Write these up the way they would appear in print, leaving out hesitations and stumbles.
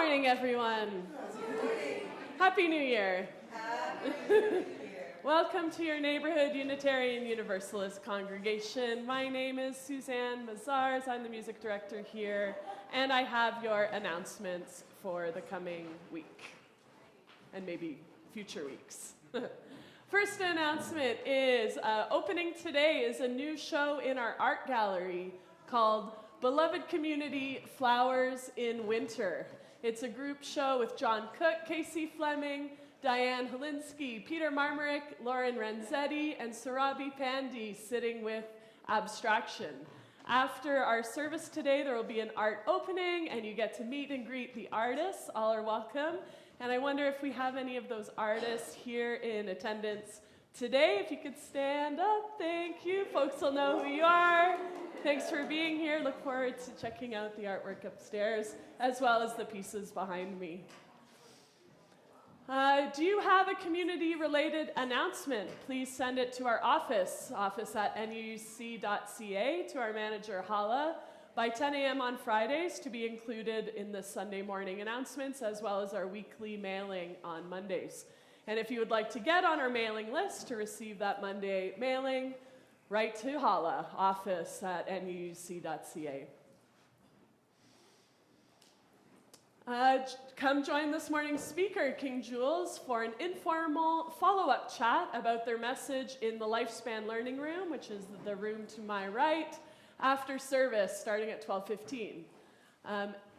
morning, everyone. Good morning. Happy New Year. Happy New Year. Welcome to your neighborhood Unitarian Universalist congregation. My name is Susanne Maziarz. I'm the music director here, and I have your announcements for the coming week, and maybe future weeks. First announcement is opening today is a new show in our art gallery called Beloved Community Flowers in Winter. It's a group show with John Cook, Casey Fleming, Diane Holinsky, Peter Marmarick, Lauren Renzetti, and Sarabi Pandy sitting with Abstraction. After our service today, there will be an art opening, and you get to meet and greet the artists. All are welcome. And I wonder if we have any of those artists here in attendance today. If you could stand up, thank you. Folks will know who you are. Thanks for being here. Look forward to checking out the artwork upstairs, as well as the pieces behind me. Do you have a community-related announcement? Please send it to our office at nuc.ca, to our manager, Hala, by 10 a.m. on Fridays to be included in the Sunday morning announcements, as well as our weekly mailing on Mondays. And if you would like to get on our mailing list to receive that Monday mailing, write to Hala, office at nuc.ca. Come join this morning's speaker, King Julez, for an informal follow-up chat about their message in the Lifespan Learning Room, which is the room to my right, after service starting at 12:15.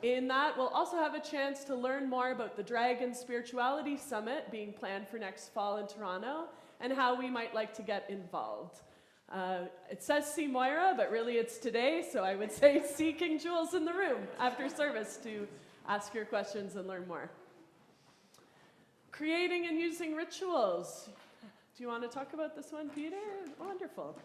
In that, we'll also have a chance to learn more about the Dragon Spirituality Summit being planned for next fall in Toronto and how we might like to get involved. It says see Moira, but really it's today, so I would say see King Julez in the room after service to ask your questions and learn more. Creating and using rituals. Do you want to talk about this one, Peter? Wonderful.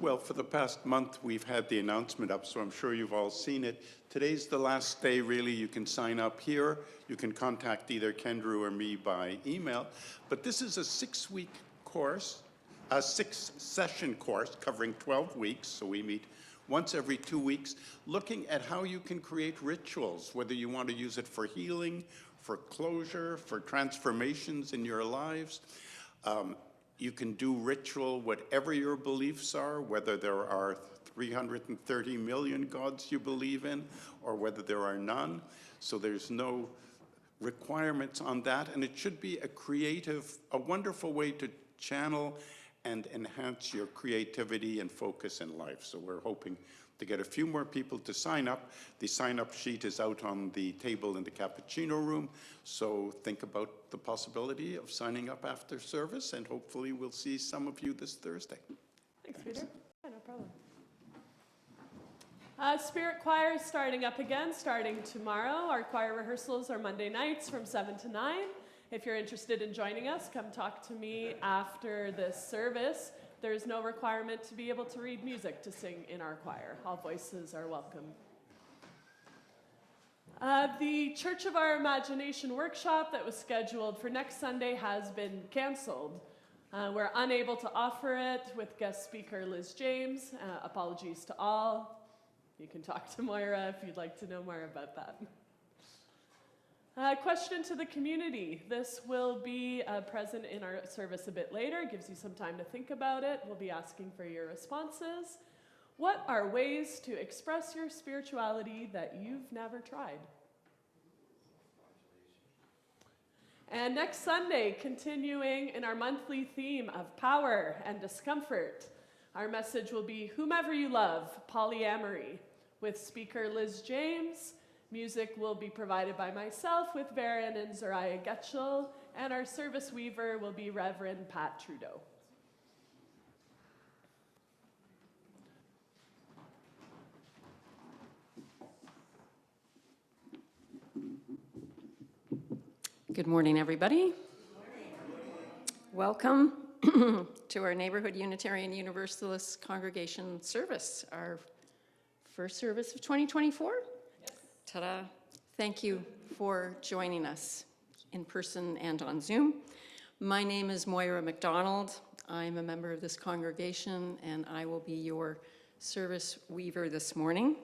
Well, for the past month, we've had the announcement up, so I'm sure you've all seen it. Today's the last day, really. You can sign up here. You can contact either Kendra or me by email. But this is a 6-week course, a 6-session course covering 12 weeks, so we meet once every 2 weeks, looking at how you can create rituals, whether you want to use it for healing, for closure, for transformations in your lives. You can do ritual, whatever your beliefs are, whether there are 330 million gods you believe in, or whether there are none. So there's no requirements on that, and it should be a wonderful way to channel and enhance your creativity and focus in life. So we're hoping to get a few more people to sign up. The sign-up sheet is out on the table in the cappuccino room, so think about the possibility of signing up after service, and hopefully we'll see some of you this Thursday. Thanks, Peter. Yeah, no problem. Spirit Choir is starting up again, starting tomorrow. Our choir rehearsals are Monday nights from 7 to 9. If you're interested in joining us, come talk to me after this service. There's no requirement to be able to read music to sing in our choir. All voices are welcome. The Church of Our Imagination workshop that was scheduled for next Sunday has been canceled. We're unable to offer it with guest speaker Liz James. Apologies to all. You can talk to Moira if you'd like to know more about that. Question to the community. This will be present in our service a bit later. Gives you some time to think about it. We'll be asking for your responses. What are ways to express your spirituality that you've never tried? And next Sunday, continuing in our monthly theme of power and discomfort, our message will be Whomever You Love, Polyamory, with speaker Liz James. Music will be provided by myself with Varen and Zariah Getchell, and our service weaver will be Reverend Pat Trudeau. Good morning, everybody. Good morning. Welcome to our Neighborhood Unitarian Universalist Congregation service, our first service of 2024. Ta-da. Thank you for joining us in person and on Zoom. My name is Moira MacDonald. I'm a member of this congregation, and I will be your service weaver this morning.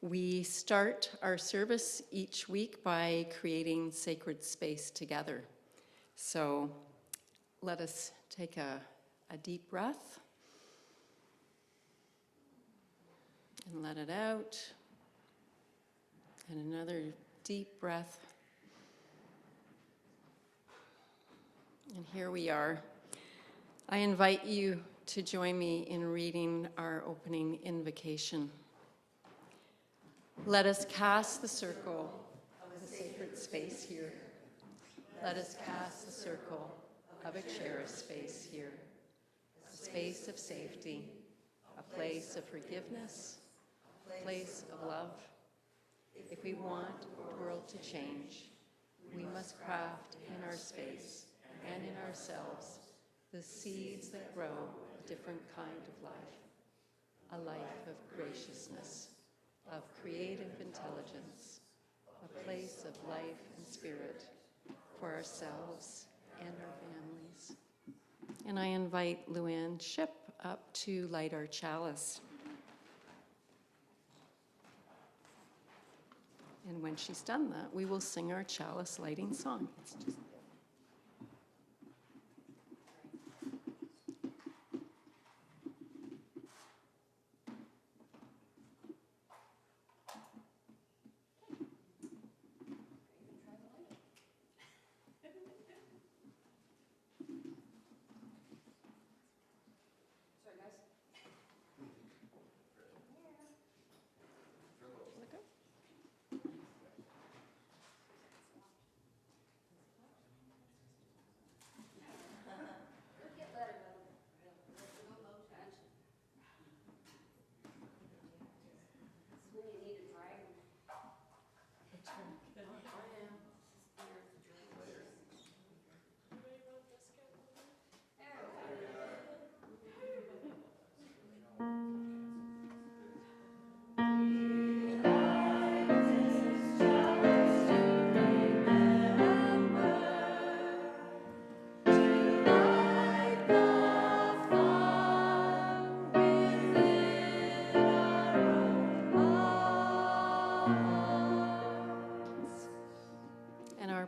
We start our service each week by creating sacred space together. So let us take a deep breath and let it out. And another deep breath. And here we are. I invite you to join me in reading our opening invocation. Let us cast the circle of the sacred space here. Let us cast the circle of a cherished space here. A space of safety, a place of forgiveness, a place of love. If we want the world to change, we must craft in our space and in ourselves the seeds that grow a different kind of life, a life of graciousness, of creative intelligence, a place of life and spirit for ourselves and our families. And I invite Luann Ship up to light our chalice. And when she's done that, we will sing our chalice lighting song. It's just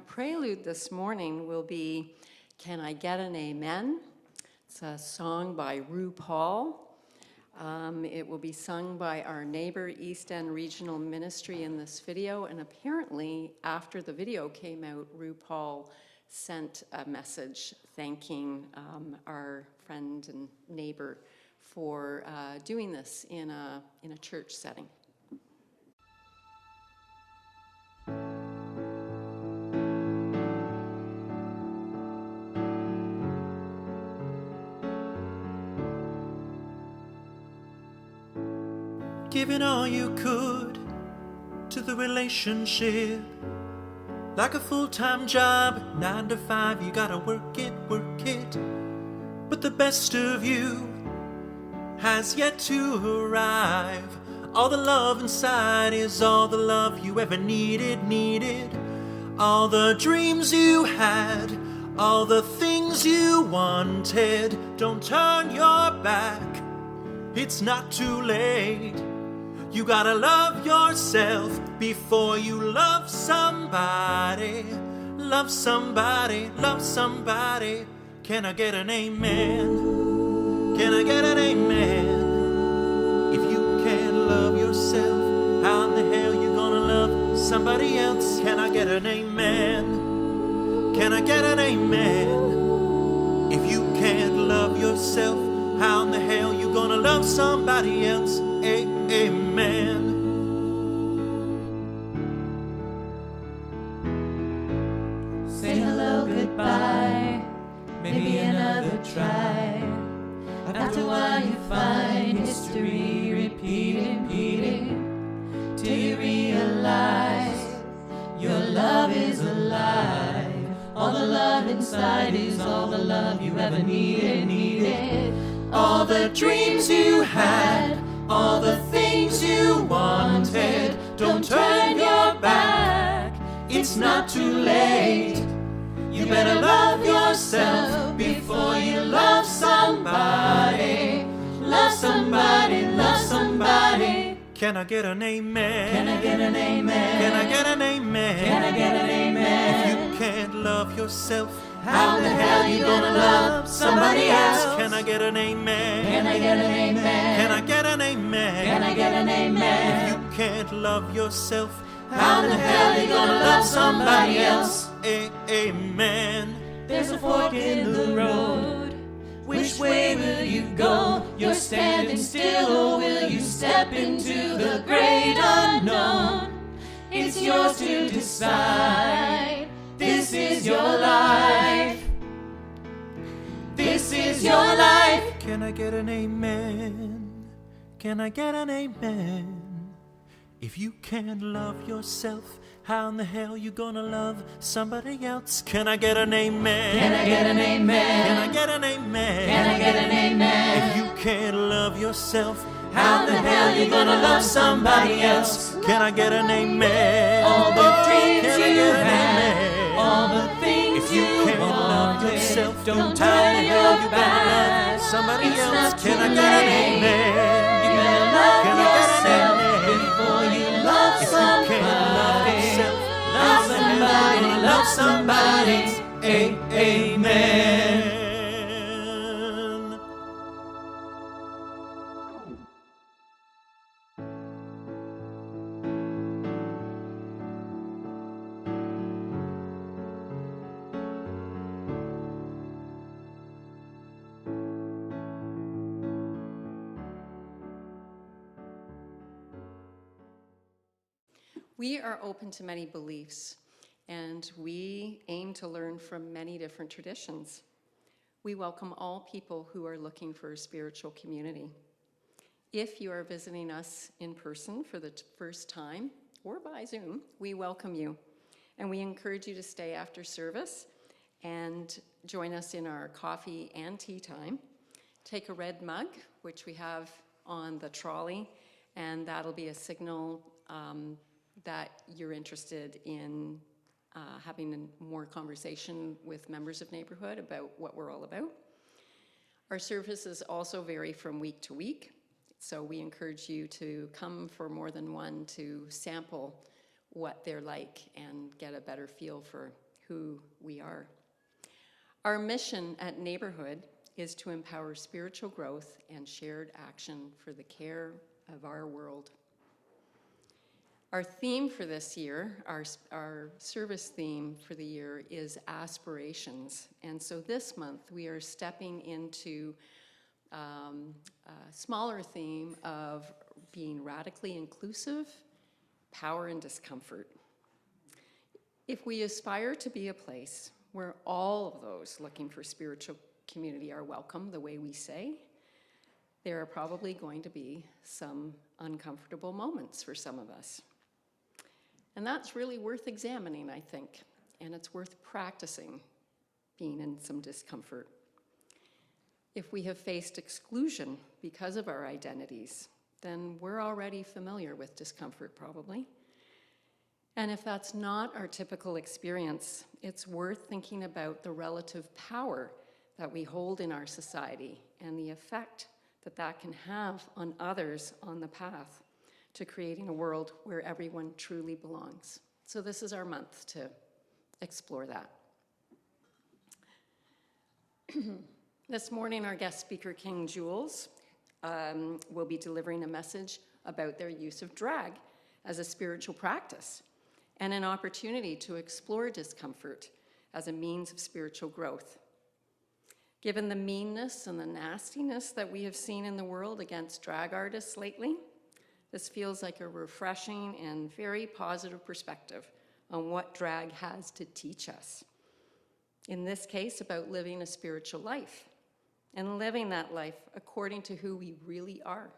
prelude this morning will be Can I Get an Amen? It's a song by RuPaul. It will be sung by our neighbor East End Regional Ministry in this video, and apparently after the video came out, RuPaul sent a message thanking our friend and neighbor for doing this in a church setting. Giving all you could to the relationship, like a full-time job, 9 to 5, you gotta work it. But the best of you has yet to arrive. All the love inside is all the love you ever needed. All the dreams you had, all the things you wanted. Don't turn your back, it's not too late. You gotta love yourself before you love somebody. Love somebody, love somebody. Can I get an amen? Can I get an amen? If you can't love yourself, how in the hell you gonna love somebody else? Can I get an amen? Can I get an amen? If you can't love yourself, how in the hell you gonna love somebody else? Amen. Say hello, goodbye, maybe another try. After a while you find history repeating, till you realize your love is alive. All the love inside is all the love you ever needed. All the dreams you had, all the things you wanted. Don't turn your back, it's not too late. You better love yourself before you love somebody. Love somebody, love somebody. Can I get an amen? Can I get an amen? Can I get an amen? Can I get an amen? If you can't love yourself, How the hell you gonna love somebody else? Can I get an amen? Can I get an amen? Can I get an amen? Can I get an amen? If you can't love yourself, How the hell you gonna love somebody else? Amen. There's a fork in the road. Which way will you go? You're standing still, or will you step into the great unknown? It's yours to decide. This is your life. This is your life. Can I get an amen? Can I get an amen? If you can't love yourself, how in the hell you gonna love somebody else? Can I get an amen? Can I get an amen? Can I get an amen? Can I get an amen? If you can't love yourself, How the hell you gonna love somebody else? can I get an amen? All the dreams Can I you get an have, amen? all the things If you can't love wanted, yourself, don't how the turn hell your you gonna back. love somebody It's else? not Can I too get an late. amen? You better love Can I get an yourself amen? before you love If you can't love somebody. yourself, Love somebody, love somebody. Amen. We are open to many beliefs, and we aim to learn from many different traditions. We welcome all people who are looking for a spiritual community. If you are visiting us in person for the first time or by Zoom, we welcome you, and we encourage you to stay after service and join us in our coffee and tea time. Take a red mug, which we have on the trolley, and that'll be a signal that you're interested in having more conversation with members of neighborhood about what we're all about. Our services also vary from week to week, so we encourage you to come for more than one to sample what they're like and get a better feel for who we are. Our mission at Neighborhood is to empower spiritual growth and shared action for the care of our world. Our theme for this year, our service theme for the year is aspirations. And so this month we are stepping into a smaller theme of being radically inclusive, power and discomfort. If we aspire to be a place where all of those looking for spiritual community are welcome the way we say, there are probably going to be some uncomfortable moments for some of us. And that's really worth examining, I think, and it's worth practicing being in some discomfort. If we have faced exclusion because of our identities, then we're already familiar with discomfort, probably. And if that's not our typical experience, it's worth thinking about the relative power that we hold in our society and the effect that that can have on others on the path to creating a world where everyone truly belongs. So this is our month to explore that. This morning, our guest speaker, King Julez, will be delivering a message about their use of drag as a spiritual practice and an opportunity to explore discomfort as a means of spiritual growth. Given the meanness and the nastiness that we have seen in the world against drag artists lately, this feels like a refreshing and very positive perspective on what drag has to teach us. In this case, about living a spiritual life and living that life according to who we really are.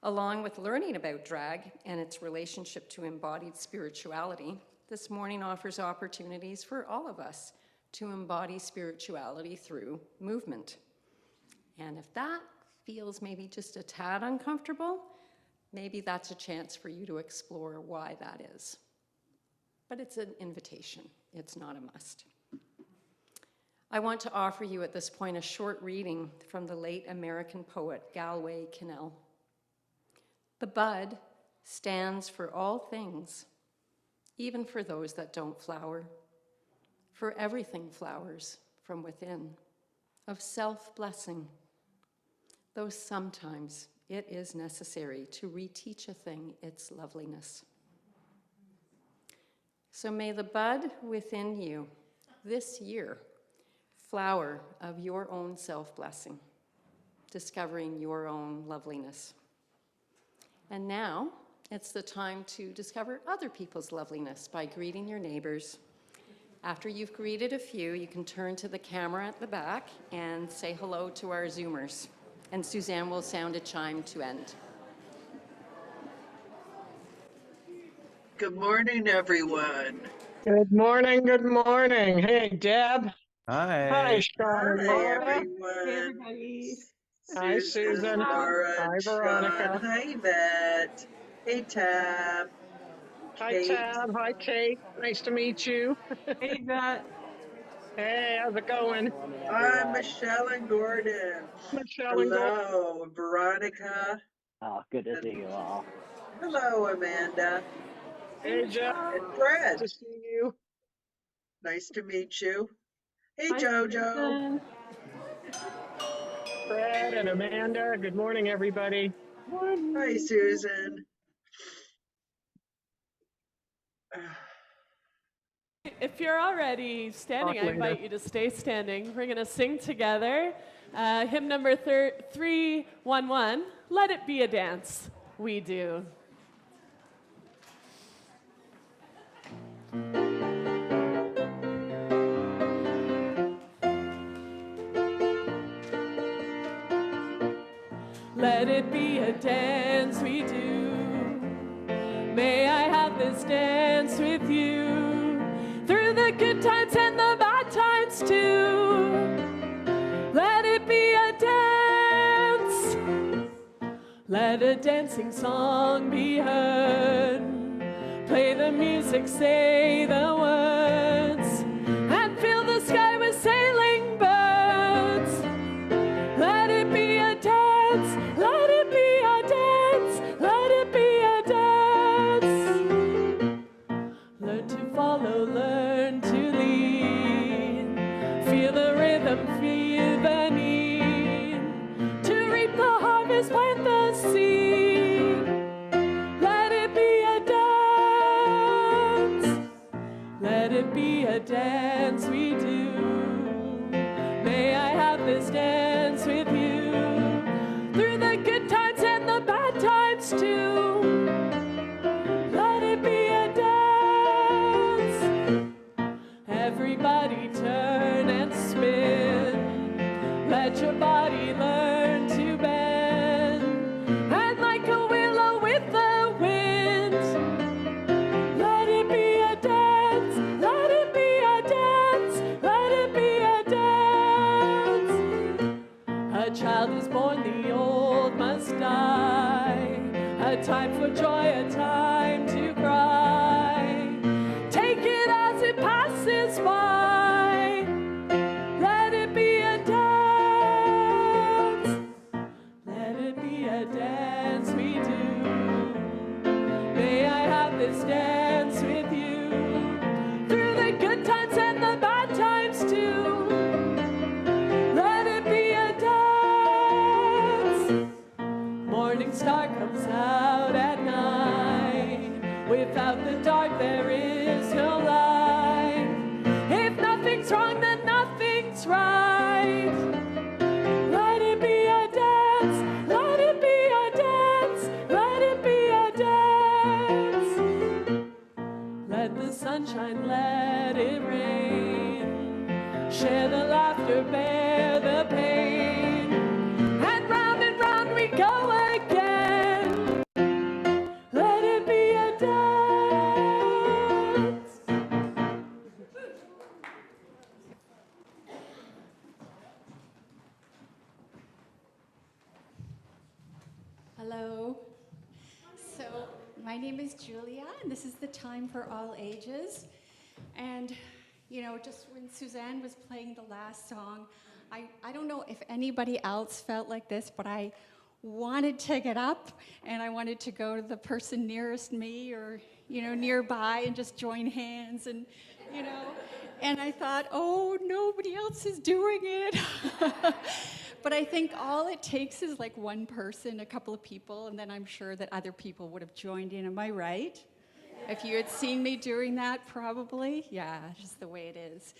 Along with learning about drag and its relationship to embodied spirituality, this morning offers opportunities for all of us to embody spirituality through movement. And if that feels maybe just a tad uncomfortable, maybe that's a chance for you to explore why that is. But it's an invitation, it's not a must. I want to offer you at this point a short reading from the late American poet Galway Kinnell. The bud stands for all things, even for those that don't flower, for everything flowers from within, of self-blessing, though sometimes it is necessary to reteach a thing its loveliness. So may the bud within you this year flower of your own self-blessing, discovering your own loveliness. And now it's the time to discover other people's loveliness by greeting your neighbors. After you've greeted a few, you can turn to the camera at the back and say hello to our Zoomers. And Susanne will sound a chime to end. Good morning, everyone. Good morning, good morning. Hey, Deb. Hi. Hi, Sean and Hi, Moira. everyone. Hi, Susan. Laura, Hi, and Veronica. Sean. Hi, Matt. Hey, Tab. Hi, Kate. Tab. Hi, Kate. Nice to meet you. Hey, Matt. Hey, how's it going? I'm Michelle and Gordon. Michelle and Gold. Hello, Veronica. Oh, good to see you all. Hello, Amanda. Hey, Jeff. And Good Fred. to see you. Nice to meet you. Hey, Hi, Jojo. Susan. Fred and Amanda. Good morning, everybody. Hi, Susan. If you're already standing, I invite you to stay standing. We're going to sing together hymn number 311, Let It Be a Dance. We do. Let it be a dance we do. May I have this dance with you through the good times and the bad times too. Let it be a dance. Let a dancing song be heard. Play the music, say the words, and fill the sky with sailing birds. Let it be a dance. Let it be a dance. Let it be a dance. Learn to follow, learn to lead. Feel the rhythm, feel the need to reap the harvest, plant the seed. Let it be a dance. Let it be a dance we do. May I have this dance with you through the good times and the bad times too. Let it be a dance. Everybody turn and spin. Let your body learn to bend. And like a willow with the wind. Let it be a dance. Let it be a dance. Let it be a dance. A child is born, the old must die. A time for joy, a time to cry. Take it as it passes by. Let it be a dance. Let it be a dance we do. May I have this dance with you through the good times and the bad times too. Let it be a dance. Morning star comes out at night. Without the dark there is no light. If nothing's wrong, then nothing's right. Let it be a dance. Let it be a dance. Let it be a dance. Let the sunshine, let it rain. Share the laughter, bear the pain. And round we go again. Let it be a dance. Hello. So my name is Julia, and this is the time for all ages. And, you know, just when Susanne was playing the last song, I don't know if anybody else felt like this, but I wanted to get up and I wanted to go to the person nearest me or, nearby and just join hands and, and I thought, oh, nobody else is doing it. But I think all it takes is like one person, a couple of people, and then I'm sure that other people would have joined in. Am I right? If you had seen me doing that, probably. Yeah, just the way it is.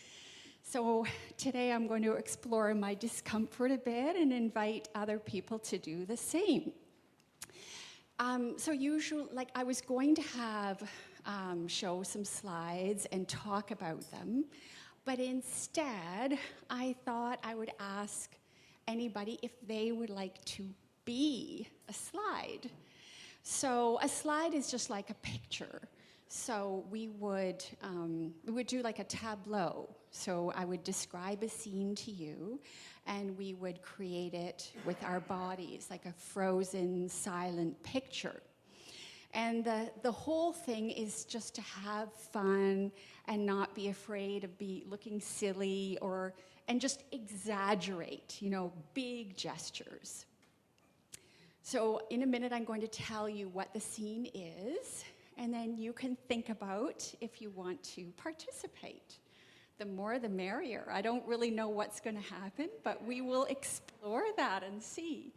So today I'm going to explore my discomfort a bit and invite other people to do the same. So usually, I was going to have show some slides and talk about them, but instead I thought I would ask anybody if they would like to be a slide. So a slide is just like a picture. So we would do like a tableau. So I would describe a scene to you, and we would create it with our bodies, like a frozen, silent picture. And the whole thing is just to have fun and not be afraid of looking silly and just exaggerate, big gestures. So in a minute, I'm going to tell you what the scene is, and then you can think about if you want to participate. The more the merrier. I don't really know what's going to happen, but we will explore that and see.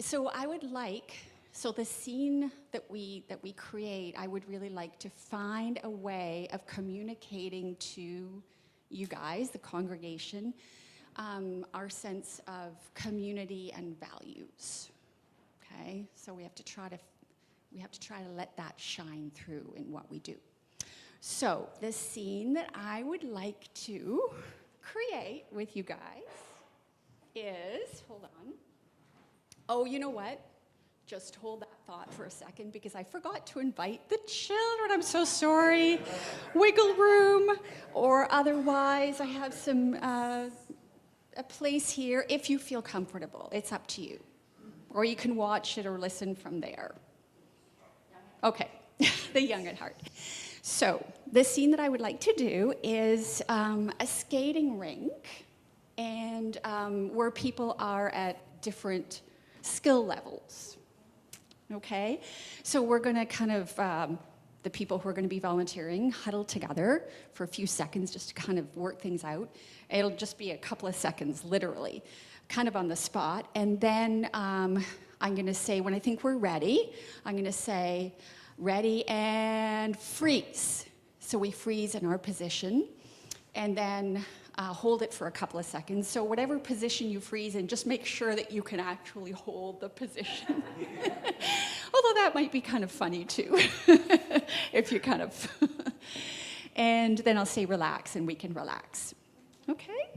So the scene that we create, I would really like to find a way of communicating to you guys, the congregation, our sense of community and values. Okay, so we have to try to let that shine through in what we do. So the scene that I would like to create with you guys is, hold on. Oh, you know what? Just hold that thought for a second because I forgot to invite the children. I'm so sorry. Wiggle room or otherwise. I have some a place here if you feel comfortable. It's up to you. Or you can watch it or listen from there. Okay, the young at heart. So the scene that I would like to do is a skating rink and where people are at different skill levels. Okay, so we're going to kind of, the people who are going to be volunteering, huddle together for a few seconds just to kind of work things out. It'll just be a couple of seconds, literally, kind of on the spot. And then I'm going to say, when I think we're ready, I'm going to say, ready and freeze. So we freeze in our position and then hold it for a couple of seconds. So whatever position you freeze in, just make sure that you can actually hold the position. Although that might be kind of funny too, if you kind of, and then I'll say relax and we can relax. Okay,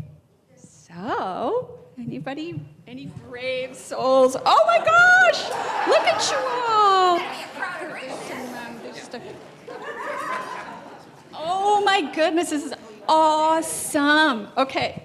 so anybody, any brave souls? Oh my gosh, look at you all. Oh my goodness, this is awesome. Okay.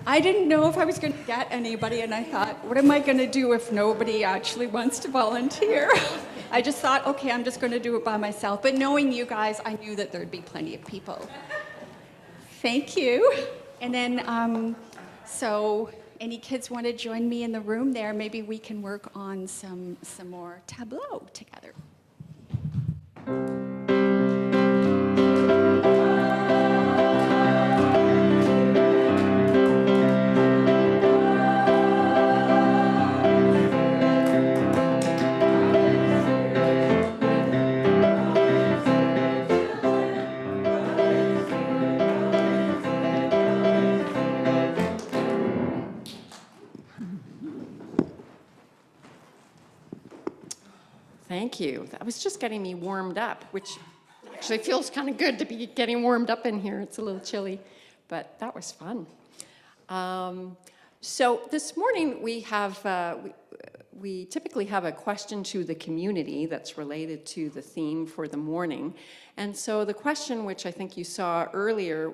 I didn't know if I was going to get anybody, and I thought, what am I going to do if nobody actually wants to volunteer? I just thought, okay, I'm just going to do it by myself. But knowing you guys, I knew that there'd be plenty of people. Thank you. And then, so any kids want to join me in the room there? Maybe we can work on some more tableau together. Thank you. That was just getting me warmed up, which actually feels kind of good to be getting warmed up in here. It's a little chilly, but that was fun. So this morning we have, we typically have a question to the community that's related to the theme for the morning. And so the question, which I think you saw earlier,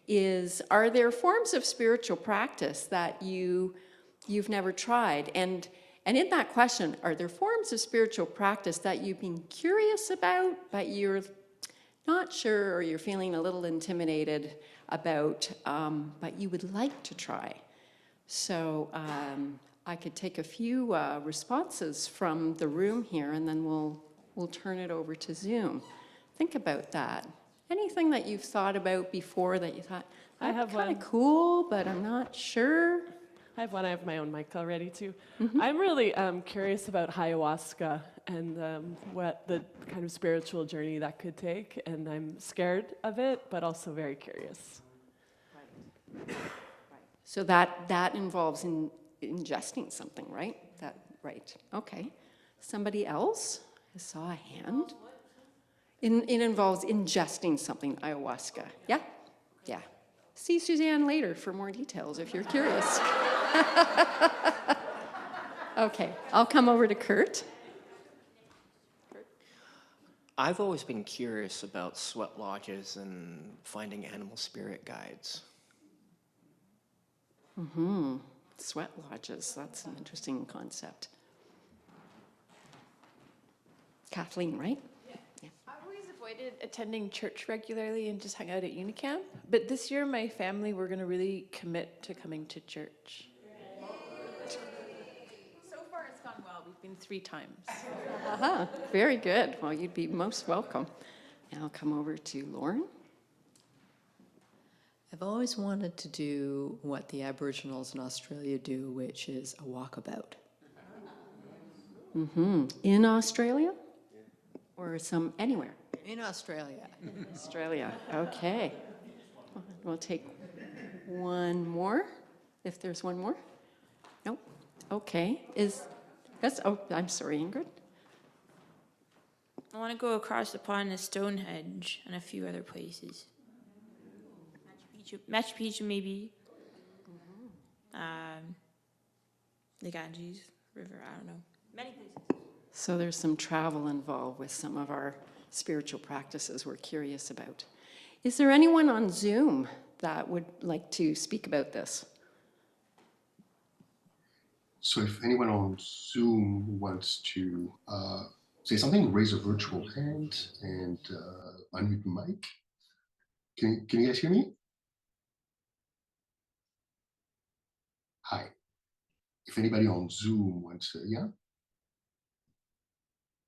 is, are there forms of spiritual practice that you've never tried? And in that question, are there forms of spiritual practice that you've been curious about, but you're not sure, or you're feeling a little intimidated about, but you would like to try? So I could take a few responses from the room here, and then we'll turn it over to Zoom. Think about that. Anything that you've thought about before that you thought, I have kind one. of cool, but I'm not sure? I have one. I have my own mic already too. I'm really curious about ayahuasca and what the kind of spiritual journey that could take, and I'm scared of it, but also very curious. So that involves ingesting something, right? Right. Okay. Somebody else? I saw a hand. It involves ingesting something, ayahuasca. Yeah? Yeah. See Susanne later for more details if you're curious. Okay, I'll come over to Kurt. I've always been curious about sweat lodges and finding animal spirit guides. Sweat lodges, that's an interesting concept. Kathleen, right? Yeah. I've always avoided attending church regularly and just hung out at Unicamp. But this year, my family, we're going to really commit to coming to church. So far, it's gone well. We've been 3 times. Very good. Well, you'd be most welcome. Now I'll come over to Lauren. I've always wanted to do what the Aboriginals in Australia do, which is a walkabout. In Australia? Or anywhere? In Australia. Australia, okay. We'll take one more, if there's one more. Nope, okay. I'm sorry, Ingrid. I want to go across the pond to Stonehenge and a few other places. Machu Picchu maybe. The Ganges River, I don't know. Many places. So there's some travel involved with some of our spiritual practices we're curious about. Is there anyone on Zoom that would like to speak about this? So if anyone on Zoom wants to say something, raise a virtual hand and unmute the mic. Can you guys hear me? Hi. If anybody on Zoom wants to, yeah?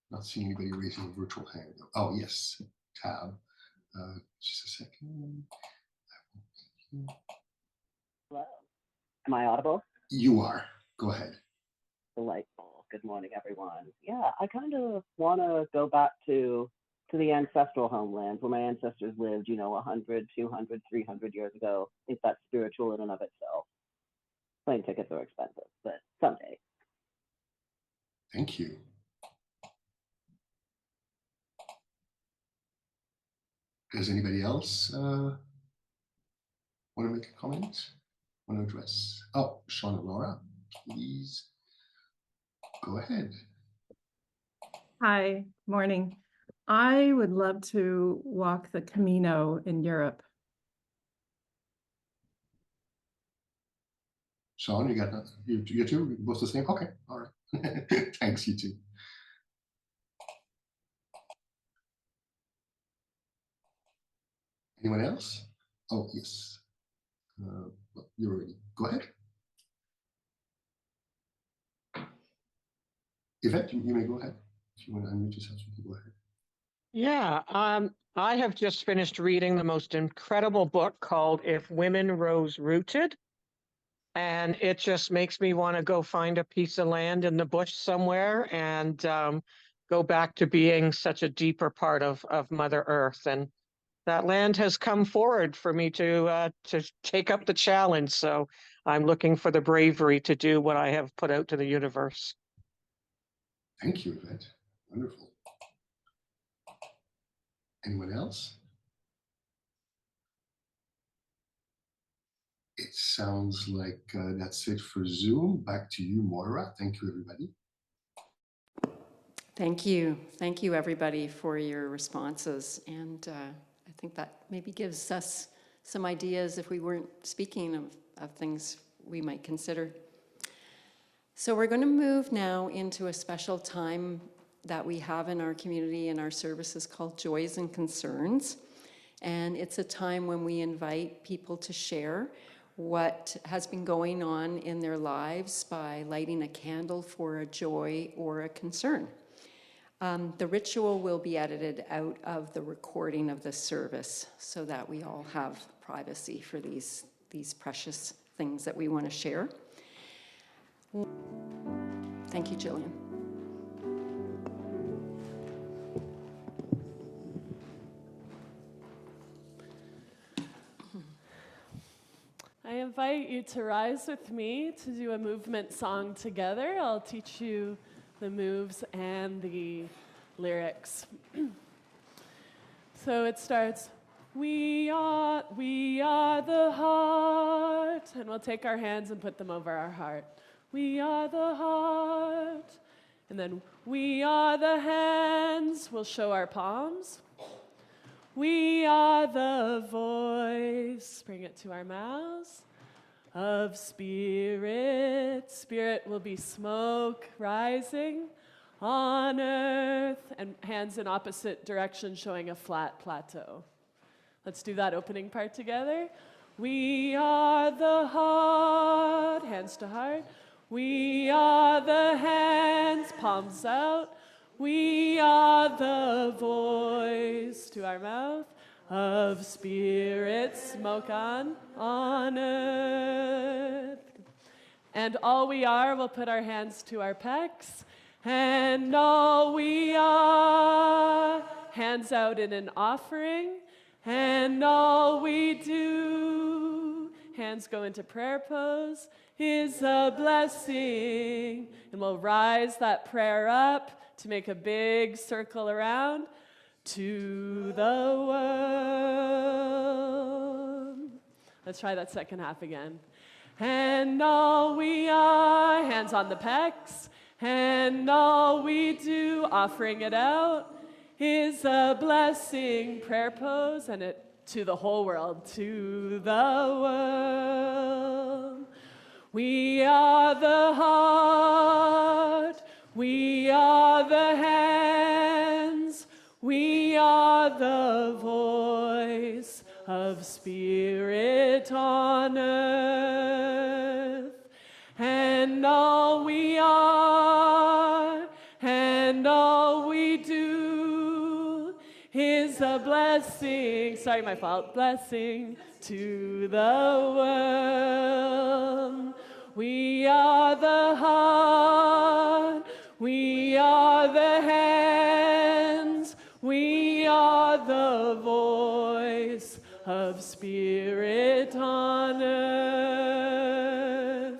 Not seeing anybody raising a virtual hand. Oh, yes, tab. Just a second. Hello. Am I audible? You are. Go ahead. Delightful. Good morning, everyone. Yeah, I kind of want to go back to the ancestral homelands where my ancestors lived, 100, 200, 300 years ago. I think that's spiritual in and of itself. Plane tickets are expensive, but someday. Thank you. Does anybody else want to make a comment? Want to address? Oh, Sean and Laura, please go ahead. Hi, morning. I would love to walk the Camino in Europe. Sean, you got that? You two, both the same? Okay, all right. Thanks, you two. Anyone else? Oh, yes. You're ready. Go ahead. Yvette, you may go ahead. If you want to unmute yourself, you can go ahead. Yeah, I have just finished reading the most incredible book called If Women Rose Rooted. And it just makes me want to go find a piece of land in the bush somewhere and go back to being such a deeper part of Mother Earth. And that land has come forward for me to take up the challenge. So I'm looking for the bravery to do what I have put out to the universe. Thank you, Yvette. Wonderful. Anyone else? It sounds like that's it for Zoom. Back to you, Moira. Thank you, everybody. Thank you. Thank you, everybody, for your responses. And I think that maybe gives us some ideas if we weren't speaking of things we might consider. So we're going to move now into a special time that we have in our community and our services called Joys and Concerns. And it's a time when we invite people to share what has been going on in their lives by lighting a candle for a joy or a concern. The ritual will be edited out of the recording of the service so that we all have privacy for these precious things that we want to share. Thank you, Jillian. I invite you to rise with me to do a movement song together. I'll teach you the moves and the lyrics. So it starts, we are the heart, and we'll take our hands and put them over our heart. We are the heart, and then we are the hands, we'll show our palms. We are the voice, bring it to our mouths, of spirit. Spirit will be smoke rising on earth, and hands in opposite direction showing a flat plateau. Let's do that opening part together. We are the heart, hands to heart. We are the hands, palms out. We are the voice to our mouth of spirit, smoke on earth. And all we are, we'll put our hands to our pecs. And all we are, hands out in an offering. And all we do, hands go into prayer pose, is a blessing. And we'll rise that prayer up to make a big circle around to the world. Let's try that second half again. And all we are, hands on the pecs, and all we do, offering it out, is a blessing, prayer pose, and it to the whole world, to the world. We are the heart, we are the hands, we are the voice of spirit on earth. And all we are, and all we do, is a blessing, sorry, my fault, blessing to the world. We are the heart, we are the hands, we are the voice of spirit on earth.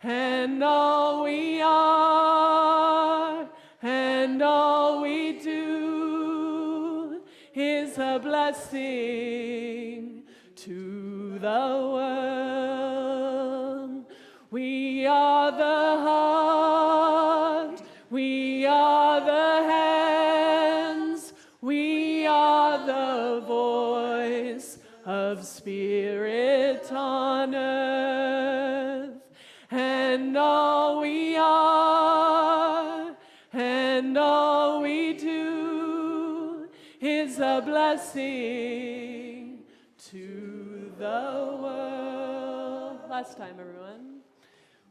And all we are, and all we do, is a blessing to the world. We are the heart, we are the hands, we are the voice of spirit on earth. And all we are, and all we do, is a blessing to the world. Last time, everyone.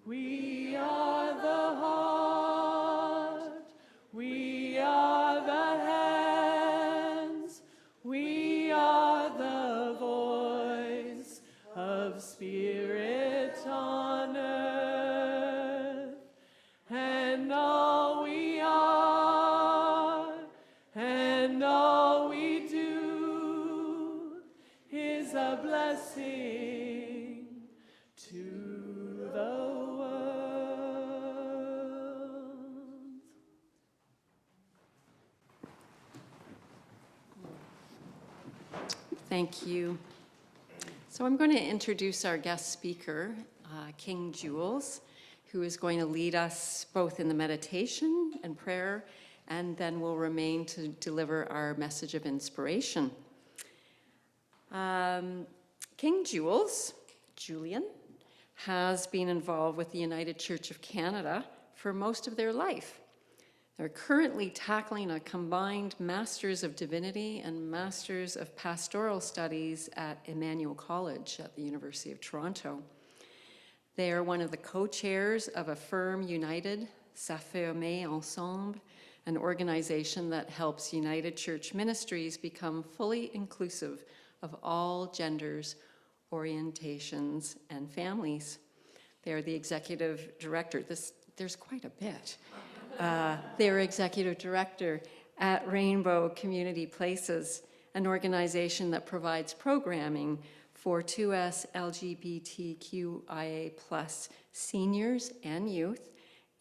We are the heart, we are the hands, we are the voice of spirit on earth. And all we are, and all we do, is a blessing to the world. Thank you. So I'm going to introduce our guest speaker, King Julez, who is going to lead us both in the meditation and prayer, and then will remain to deliver our message of inspiration. King Julez, Julian, has been involved with the United Church of Canada for most of their life. They're currently tackling a combined Masters of Divinity and Masters of Pastoral Studies at Emmanuel College at the University of Toronto. They are one of the co-chairs of Affirm United, S'affirmer Ensemble, an organization that helps United Church ministries become fully inclusive of all genders, orientations, and families. They are the executive director. There's quite a bit. They're executive director at Rainbow Community Places, an organization that provides programming for 2S LGBTQIA+ seniors and youth,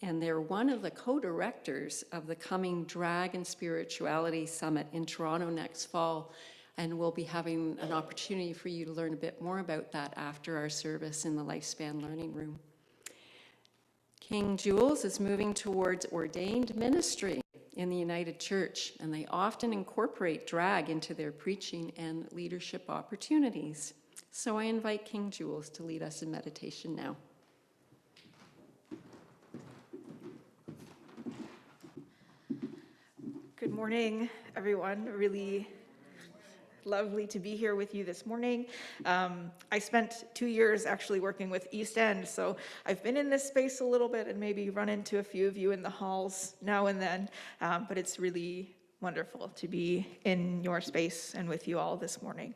and they're one of the co-directors of the coming Drag and Spirituality Summit in Toronto next fall, and we'll be having an opportunity for you to learn a bit more about that after our service in the Lifespan Learning Room. King Julez is moving towards ordained ministry in the United Church, and they often incorporate drag into their preaching and leadership opportunities. So I invite King Julez to lead us in meditation now. Good morning, everyone. Really lovely to be here with you this morning. I spent 2 years actually working with East End, so I've been in this space a little bit and maybe run into a few of you in the halls now and then, but it's really wonderful to be in your space and with you all this morning.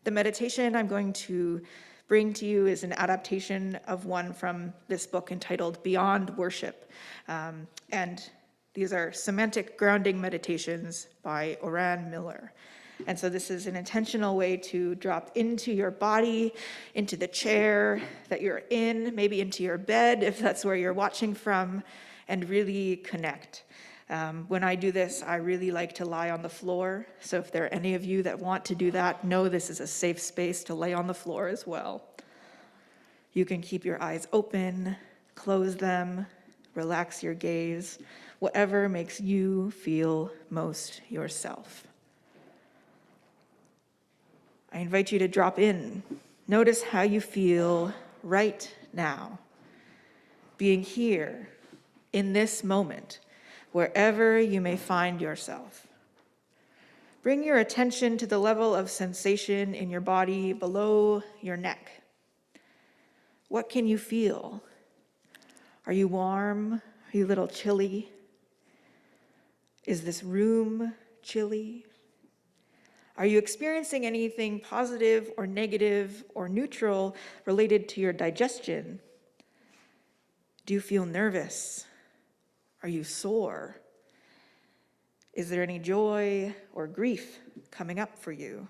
The meditation I'm going to bring to you is an adaptation of one from this book entitled Beyond Worship, and these are semantic grounding meditations by Oran Miller. And so this is an intentional way to drop into your body, into the chair that you're in, maybe into your bed if that's where you're watching from, and really connect. When I do this, I really like to lie on the floor. So if there are any of you that want to do that, know this is a safe space to lay on the floor as well. You can keep your eyes open, close them, relax your gaze, whatever makes you feel most yourself. I invite you to drop in. Notice how you feel right now, being here in this moment, wherever you may find yourself. Bring your attention to the level of sensation in your body below your neck. What can you feel? Are you warm? Are you a little chilly? Is this room chilly? Are you experiencing anything positive or negative or neutral related to your digestion? Do you feel nervous? Are you sore? Is there any joy or grief coming up for you?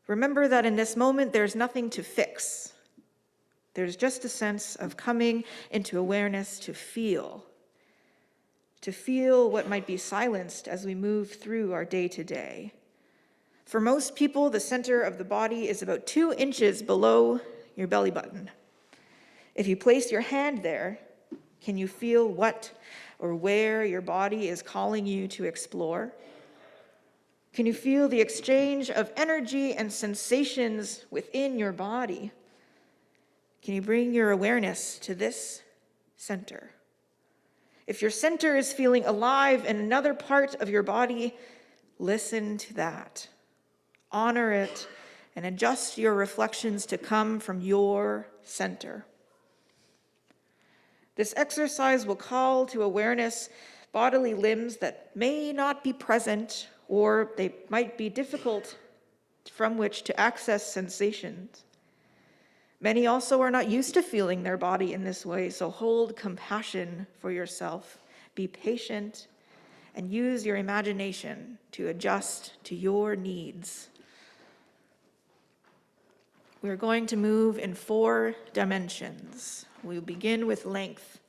Remember that in this moment, there's nothing to fix. There's just a sense of coming into awareness to feel what might be silenced as we move through our day-to-day. For most people, the center of the body is about 2 inches below your belly button. If you place your hand there, can you feel what or where your body is calling you to explore? Can you feel the exchange of energy and sensations within your body? Can you bring your awareness to this center? If your center is feeling alive in another part of your body, listen to that. Honor it and adjust your reflections to come from your center. This exercise will call to awareness bodily limbs that may not be present, or they might be difficult from which to access sensations. Many also are not used to feeling their body in this way, so hold compassion for yourself. Be patient and use your imagination to adjust to your needs. We're going to move in 4 dimensions. We'll begin with length.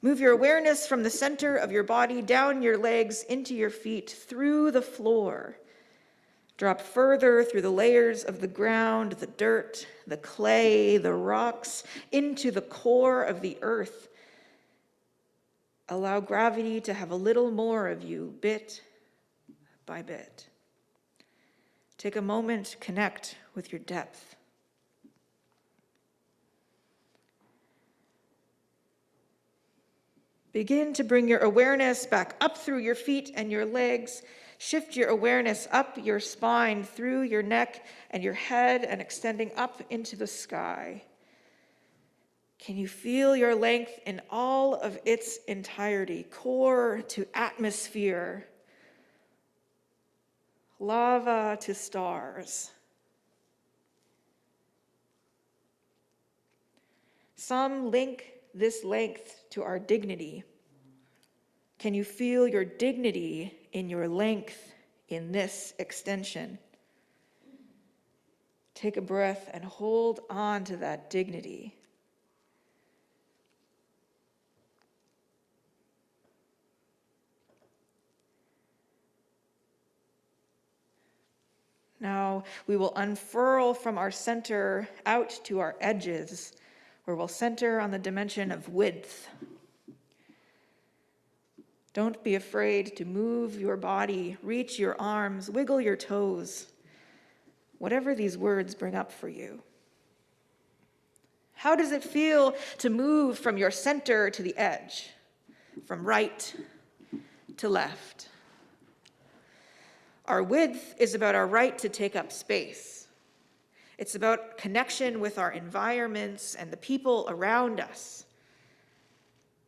Move your awareness from the center of your body, down your legs, into your feet, through the floor. Drop further through the layers of the ground, the dirt, the clay, the rocks, into the core of the earth. Allow gravity to have a little more of you, bit by bit. Take a moment to connect with your depth. Begin to bring your awareness back up through your feet and your legs. Shift your awareness up your spine, through your neck and your head, and extending up into the sky. Can you feel your length in all of its entirety, core to atmosphere, lava to stars? Some link this length to our dignity. Can you feel your dignity in your length in this extension? Take a breath and hold on to that dignity. Now we will unfurl from our center out to our edges, where we'll center on the dimension of width. Don't be afraid to move your body, reach your arms, wiggle your toes, whatever these words bring up for you. How does it feel to move from your center to the edge, from right to left? Our width is about our right to take up space. It's about connection with our environments and the people around us.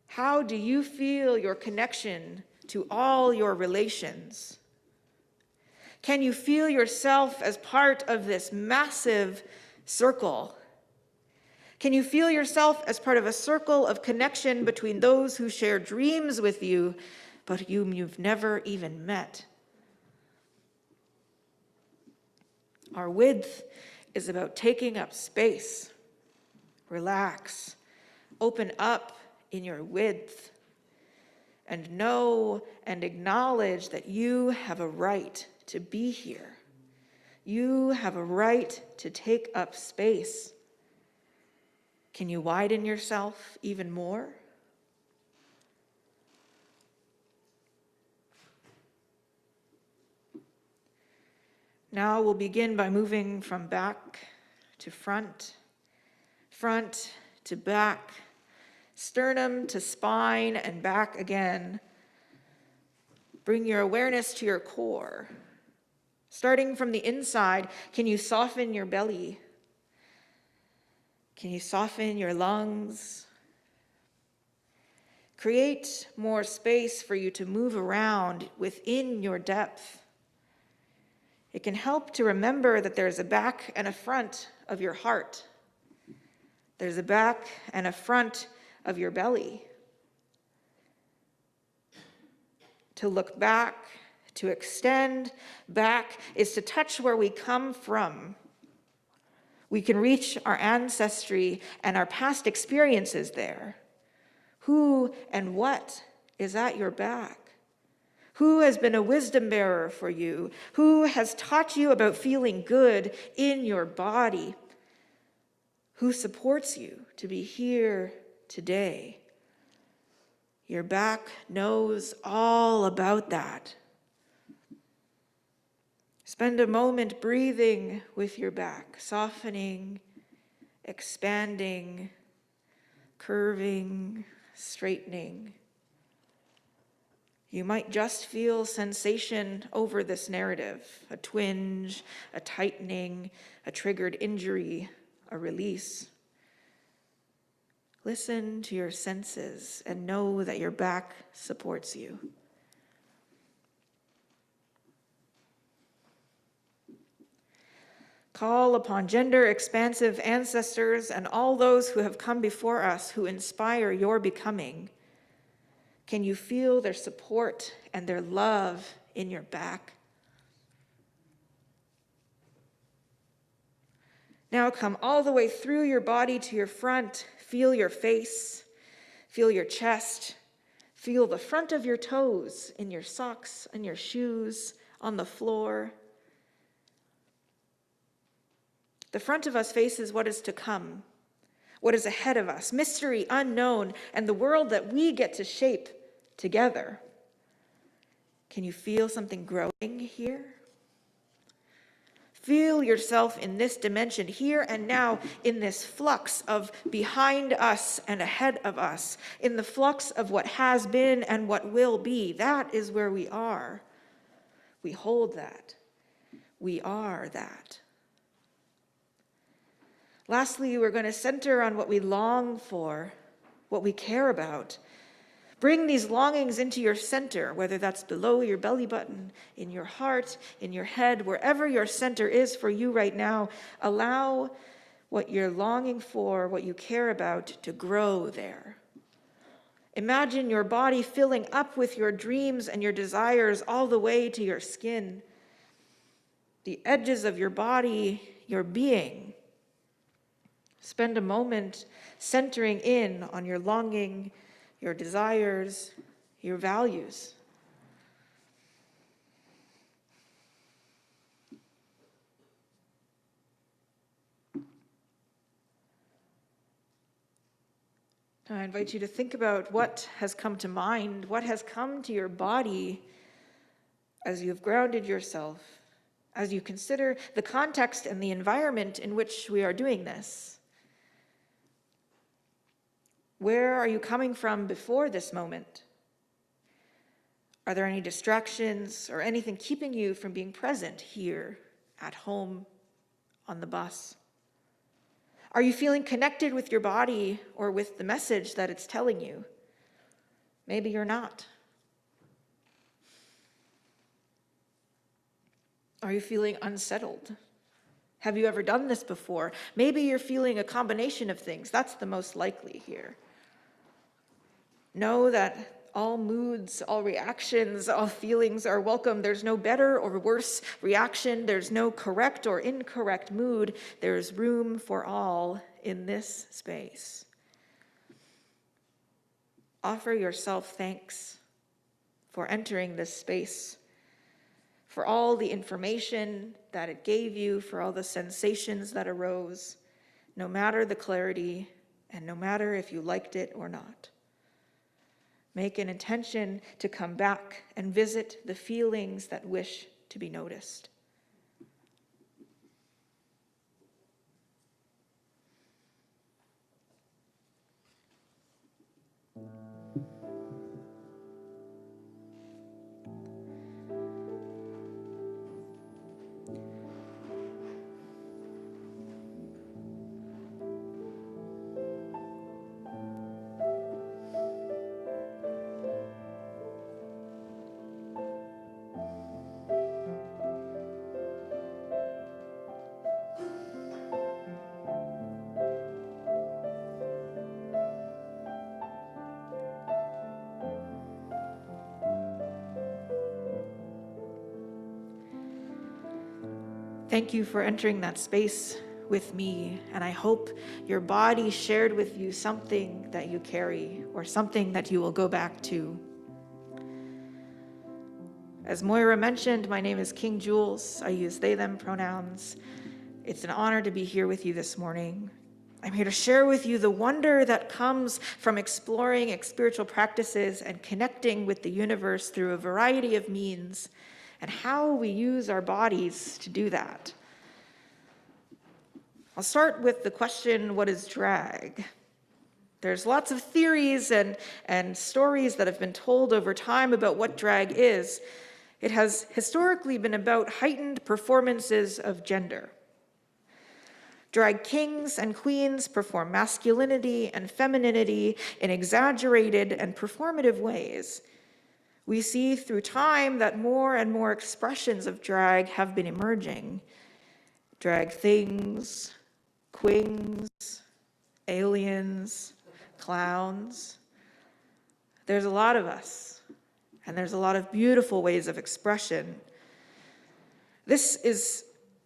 How do you feel your connection to all your relations? Can you feel yourself as part of this massive circle? Can you feel yourself as part of a circle of connection between those who share dreams with you, but whom you've never even met? Our width is about taking up space. Relax, open up in your width, and know and acknowledge that you have a right to be here. You have a right to take up space. Can you widen yourself even more? Now we'll begin by moving from back to front, front to back, sternum to spine, and back again. Bring your awareness to your core. Starting from the inside, can you soften your belly? Can you soften your lungs? Create more space for you to move around within your depth. It can help to remember that there's a back and a front of your heart. There's a back and a front of your belly. To look back, to extend back, is to touch where we come from. We can reach our ancestry and our past experiences there. Who and what is at your back? Who has been a wisdom bearer for you? Who has taught you about feeling good in your body? Who supports you to be here today? Your back knows all about that. Spend a moment breathing with your back, softening, expanding, curving, straightening. You might just feel sensation over this narrative, a twinge, a tightening, a triggered injury, a release. Listen to your senses and know that your back supports you. Call upon gender-expansive ancestors and all those who have come before us who inspire your becoming. Can you feel their support and their love in your back? Now come all the way through your body to your front. Feel your face. Feel your chest. Feel the front of your toes in your socks and your shoes, on the floor. The front of us faces what is to come, what is ahead of us, mystery, unknown, and the world that we get to shape together. Can you feel something growing here? Feel yourself in this dimension, here and now, in this flux of behind us and ahead of us, in the flux of what has been and what will be. That is where we are. We hold that. We are that. Lastly, we're going to center on what we long for, what we care about. Bring these longings into your center, whether that's below your belly button, in your heart, in your head, wherever your center is for you right now. Allow what you're longing for, what you care about, to grow there. Imagine your body filling up with your dreams and your desires all the way to your skin. The edges of your body, your being. Spend a moment centering in on your longing, your desires, your values. I invite you to think about what has come to mind, what has come to your body as you've grounded yourself, as you consider the context and the environment in which we are doing this. Where are you coming from before this moment? Are there any distractions or anything keeping you from being present here, at home, on the bus? Are you feeling connected with your body or with the message that it's telling you? Maybe you're not. Are you feeling unsettled? Have you ever done this before? Maybe you're feeling a combination of things. That's the most likely here. Know that all moods, all reactions, all feelings are welcome. There's no better or worse reaction. There's no correct or incorrect mood. There's room for all in this space. Offer yourself thanks for entering this space, for all the information that it gave you, for all the sensations that arose, no matter the clarity and no matter if you liked it or not. Make an intention to come back and visit the feelings that wish to be noticed. Thank you for entering that space with me, and I hope your body shared with you something that you carry or something that you will go back to. As Moira mentioned, my name is King Julez. I use they, them pronouns. It's an honor to be here with you this morning. I'm here to share with you the wonder that comes from exploring spiritual practices and connecting with the universe through a variety of means, and how we use our bodies to do that. I'll start with the question, what is drag? There's lots of theories and stories that have been told over time about what drag is. It has historically been about heightened performances of gender. Drag kings and queens perform masculinity and femininity in exaggerated and performative ways. We see through time that more and more expressions of drag have been emerging. Drag things, queens, aliens, clowns. There's a lot of us, and there's a lot of beautiful ways of expression. This is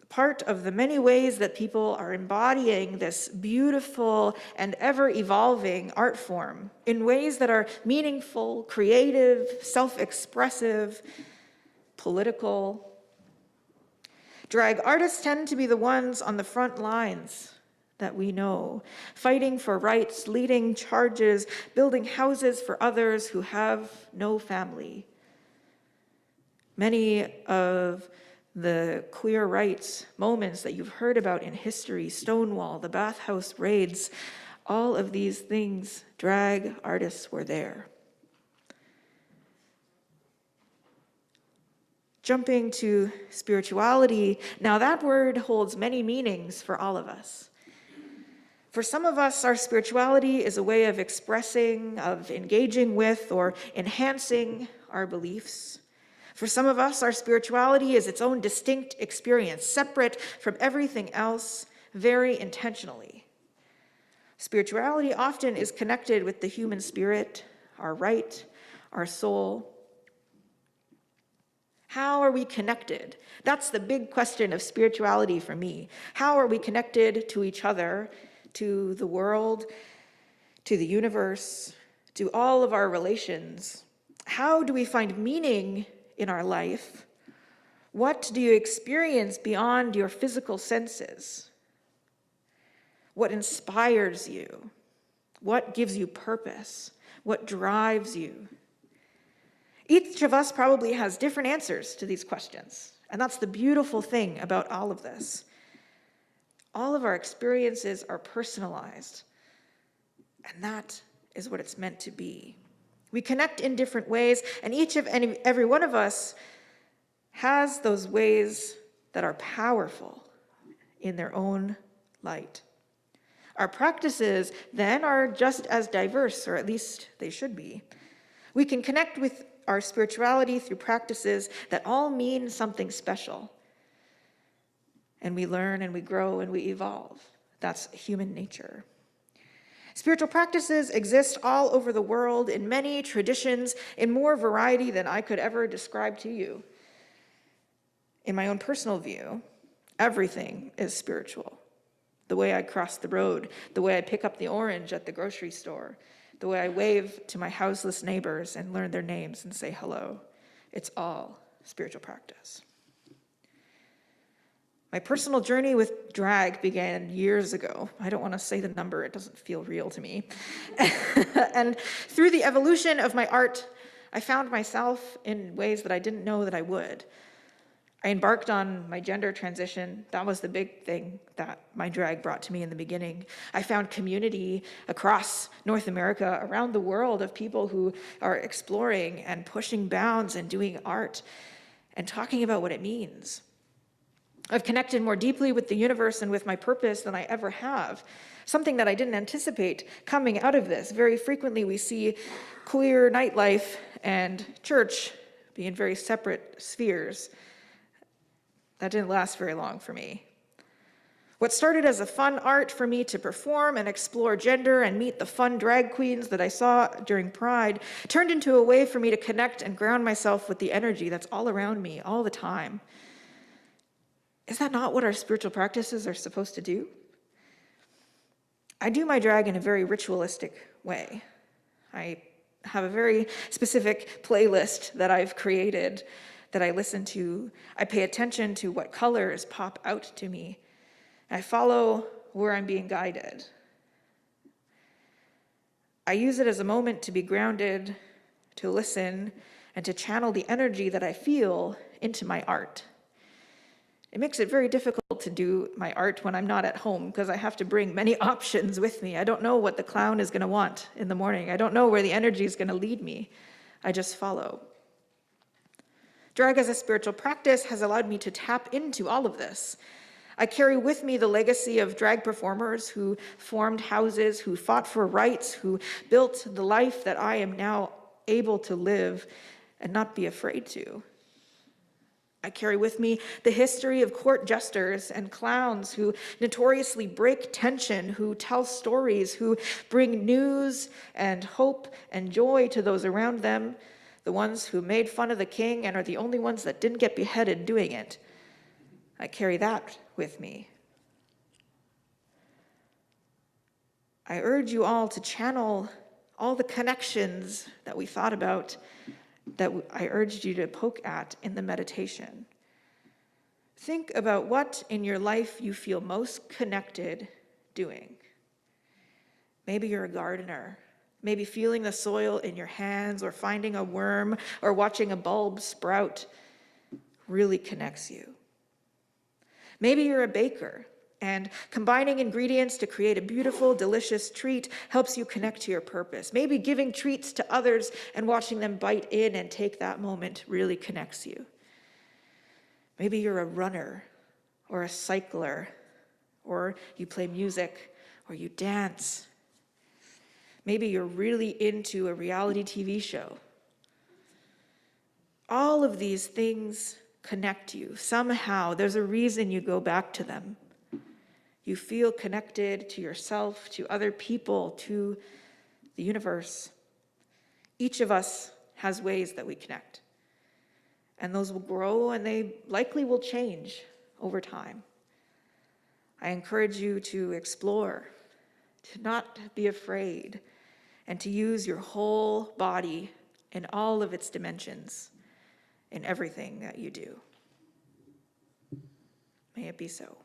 part of the many ways that people are embodying this beautiful and ever-evolving art form in ways that are meaningful, creative, self-expressive, political. Drag artists tend to be the ones on the front lines that we know, fighting for rights, leading charges, building houses for others who have no family. Many of the queer rights moments that you've heard about in history, Stonewall, the bathhouse raids, all of these things, drag artists were there. Jumping to spirituality, now that word holds many meanings for all of us. For some of us, our spirituality is a way of expressing, of engaging with, or enhancing our beliefs. For some of us, our spirituality is its own distinct experience, separate from everything else, very intentionally. Spirituality often is connected with the human spirit, our right, our soul. How are we connected? That's the big question of spirituality for me. How are we connected to each other, to the world, to the universe, to all of our relations? How do we find meaning in our life? What do you experience beyond your physical senses? What inspires you? What gives you purpose? What drives you? Each of us probably has different answers to these questions, and that's the beautiful thing about all of this. All of our experiences are personalized, and that is what it's meant to be. We connect in different ways, and every one of us has those ways that are powerful in their own light. Our practices then are just as diverse, or at least they should be. We can connect with our spirituality through practices that all mean something special. And we learn and we grow and we evolve. That's human nature. Spiritual practices exist all over the world in many traditions, in more variety than I could ever describe to you. In my own personal view, everything is spiritual. The way I cross the road, the way I pick up the orange at the grocery store, the way I wave to my houseless neighbors and learn their names and say hello. It's all spiritual practice. My personal journey with drag began years ago. I don't want to say the number, it doesn't feel real to me. And through the evolution of my art, I found myself in ways that I didn't know that I would. I embarked on my gender transition. That was the big thing that my drag brought to me in the beginning. I found community across North America, around the world, of people who are exploring and pushing bounds and doing art and talking about what it means. I've connected more deeply with the universe and with my purpose than I ever have, something that I didn't anticipate coming out of this. Very frequently we see queer nightlife and church be in very separate spheres. That didn't last very long for me. What started as a fun art for me to perform and explore gender and meet the fun drag queens that I saw during Pride turned into a way for me to connect and ground myself with the energy that's all around me all the time. Is that not what our spiritual practices are supposed to do? I do my drag in a very ritualistic way. I have a very specific playlist that I've created that I listen to. I pay attention to what colors pop out to me. I follow where I'm being guided. I use it as a moment to be grounded, to listen, and to channel the energy that I feel into my art. It makes it very difficult to do my art when I'm not at home because I have to bring many options with me. I don't know what the clown is going to want in the morning. I don't know where the energy is going to lead me. I just follow. Drag as a spiritual practice has allowed me to tap into all of this. I carry with me the legacy of drag performers who formed houses, who fought for rights, who built the life that I am now able to live and not be afraid to. I carry with me the history of court jesters and clowns who notoriously break tension, who tell stories, who bring news and hope and joy to those around them, the ones who made fun of the king and are the only ones that didn't get beheaded doing it. I carry that with me. I urge you all to channel all the connections that we thought about, that I urged you to poke at in the meditation. Think about what in your life you feel most connected doing. Maybe you're a gardener. Maybe feeling the soil in your hands or finding a worm or watching a bulb sprout really connects you. Maybe you're a baker, and combining ingredients to create a beautiful, delicious treat helps you connect to your purpose. Maybe giving treats to others and watching them bite in and take that moment really connects you. Maybe you're a runner or a cycler, or you play music, or you dance. Maybe you're really into a reality TV show. All of these things connect you. Somehow, there's a reason you go back to them. You feel connected to yourself, to other people, to the universe. Each of us has ways that we connect. And those will grow, and they likely will change over time. I encourage you to explore, to not be afraid, and to use your whole body in all of its dimensions in everything that you do. May it be so.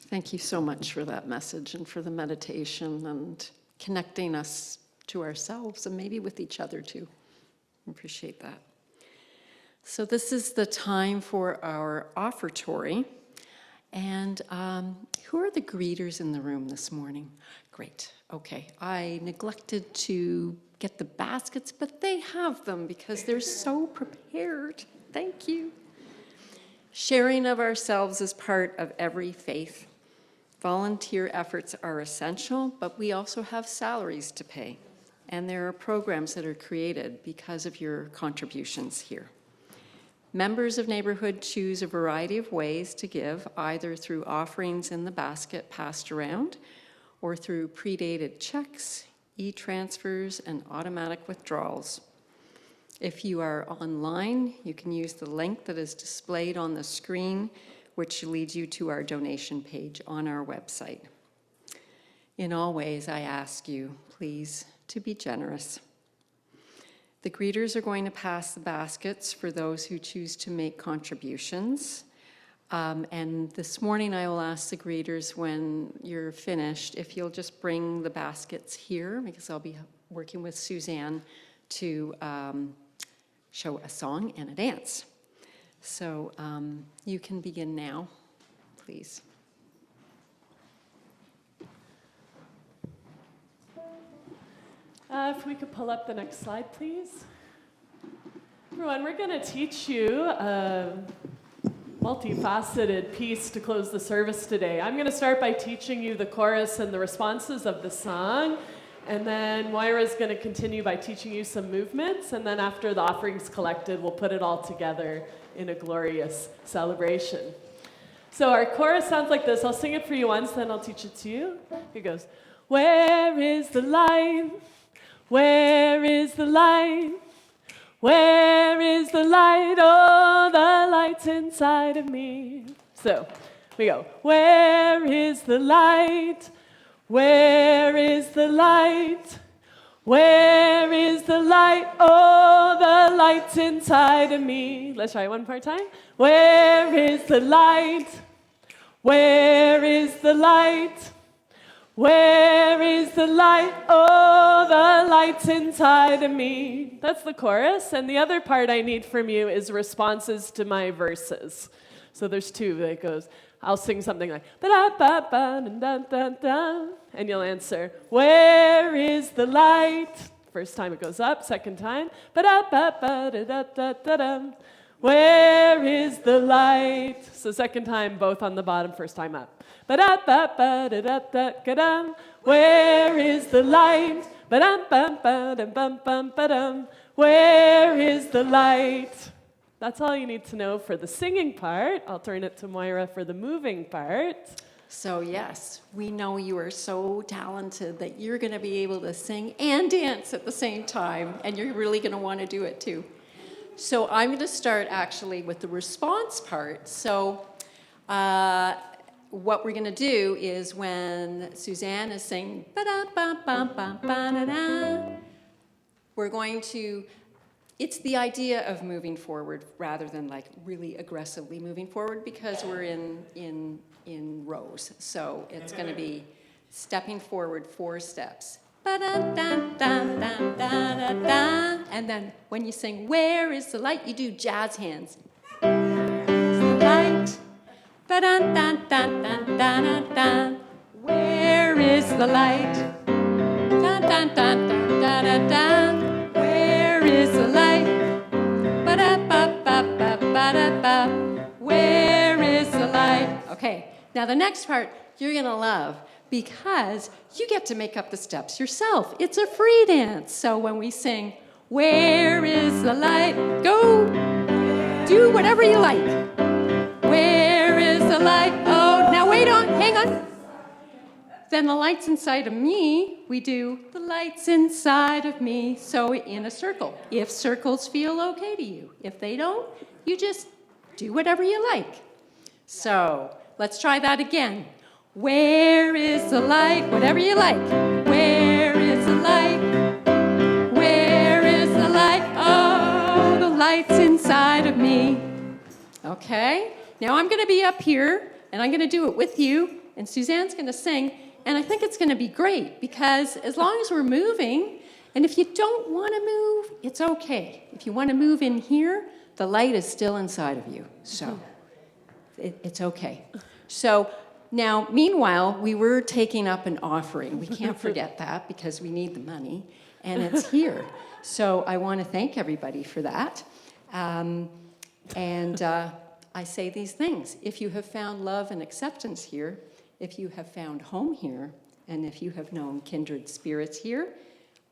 Thank you so much for that message and for the meditation and connecting us to ourselves and maybe with each other too. I appreciate that. So this is the time for our offertory. And who are the greeters in the room this morning? Great. Okay. I neglected to get the baskets, but they have them because they're so prepared. Thank you. Sharing of ourselves is part of every faith. Volunteer efforts are essential, but we also have salaries to pay. And there are programs that are created because of your contributions here. Members of Neighborhood choose a variety of ways to give, either through offerings in the basket passed around, or through predated checks, e-transfers, and automatic withdrawals. If you are online, you can use the link that is displayed on the screen, which leads you to our donation page on our website. In all ways, I ask you, please, to be generous. The greeters are going to pass the baskets for those who choose to make contributions. And this morning, I will ask the greeters, when you're finished, if you'll just bring the baskets here, because I'll be working with Susanne to show a song and a dance. So you can begin now, please. If we could pull up the next slide, please. Everyone, we're going to teach you a multifaceted piece to close the service today. I'm going to start by teaching you the chorus and the responses of the song, and then Moira is going to continue by teaching you some movements, and then after the offering's collected, we'll put it all together in a glorious celebration. So our chorus sounds like this. I'll sing it for you once, then I'll teach it to you. It goes, where is the light? Where is the light? Where is the light? Oh, the light's inside of me. So we go, where is the light? Where is the light? Where is the light? Oh, the light's inside of me. Let's try it one more time. Where is the light? Where is the light? Where is the light? Oh, the light's inside of me. That's the chorus. And the other part I need from you is responses to my verses. So there's two that goes, I'll sing something like, ba-da-ba-ba-da-da-da-da, and you'll answer, where is the light? First time it goes up, second time, ba-da-ba-ba-da-da-da-da, where is the light? So second time, both on the bottom, first time up. Ba-da-ba-ba-da-da-da-da-da, where is the light? Ba-dum-bum-ba-dum-bum-bum-ba-dum, where is the light? That's all you need to know for the singing part. I'll turn it to Moira for the moving part. So yes, we know you are so talented that you're going to be able to sing and dance at the same time, and you're really going to want to do it too. So I'm going to start actually with the response part. So what we're going to do is when Susanne is singing, ba-da-ba-ba-ba-ba-da-da, we're going to, it's the idea of moving forward rather than like really aggressively moving forward, because we're in rows. So it's going to be stepping forward 4 steps. Ba-da-da-da-da-da-da-da. And then when you sing, "Where is the light?" you do jazz hands. Light. Ba-da-da-da-da-da-da-da. Where is the light? Da-da-da-da-da-da-da. Where is the light? Ba-da-ba-ba-ba-ba-da-ba. Where is the light? Okay, now the next part you're gonna love, because you get to make up the steps yourself. It's a free dance. So when we sing, "Where is the light?" go, do whatever you like. Where is the light? Oh, now wait on, hang on. Then the light's inside of me, we do the light's inside of me. So in a circle, if circles feel okay to you. If they don't, you just do whatever you like. So let's try that again. Where is the light? Whatever you like. Where is the light? Where is the light? Oh, the light's inside of me. Okay, now I'm going to be up here, and I'm going to do it with you, and Suzanne's going to sing, and I think it's going to be great, because as long as we're moving, and if you don't want to move, it's okay. If you want to move in here, the light is still inside of you, so it's okay. So now, meanwhile, we were taking up an offering. We can't forget that, because we need the money, and it's here. So I want to thank everybody for that. I say these things. If you have found love and acceptance here, if you have found home here, and if you have known kindred spirits here,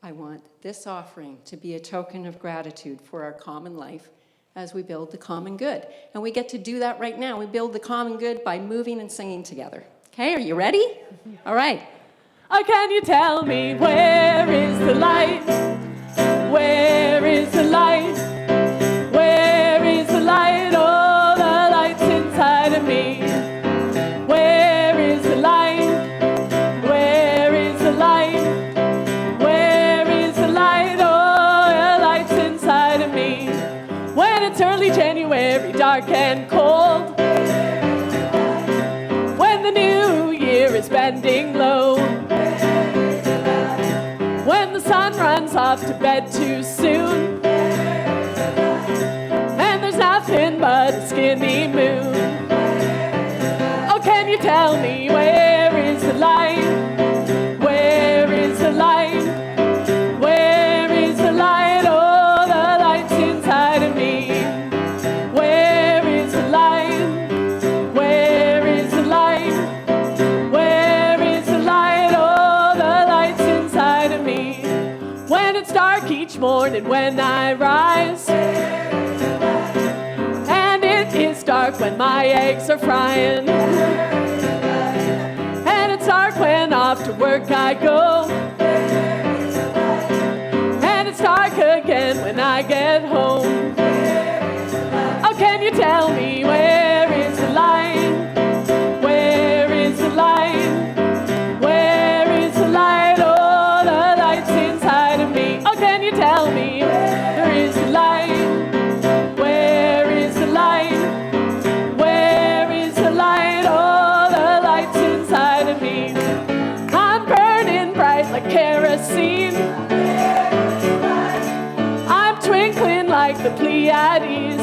I want this offering to be a token of gratitude for our common life as we build the common good. And we get to do that right now. We build the common good by moving and singing together. Okay, are you ready? All right. Oh, can you tell me, where is the light? Where is the light? Where is the light? Oh, the light's inside of me. Where is the light? Where is the light? Where is the light? Oh, the light's inside of me. When it's early January, dark and cold, when the new year is bending low, when the sun runs off to bed too soon, and there's nothing but a skinny moon. Oh, can you tell me, where is the light? Where is the light? Where is the light? Oh, the light's inside of me. Where is the light? Where is the light? Where is the light? Oh, the light's inside of me. When it's dark each morning when I rise, and it is dark when my eggs are frying, and it's dark when off to work I go, and it's dark again when I get home. Oh, can you tell me, where is the light? Where is the light? Where is the light? Oh, the light's inside of me. Oh, can you tell me, where is the light? Where is the light? Where is the light? Oh, the light's inside of me. I'm burning bright like kerosene. I'm twinkling like the Pleiades.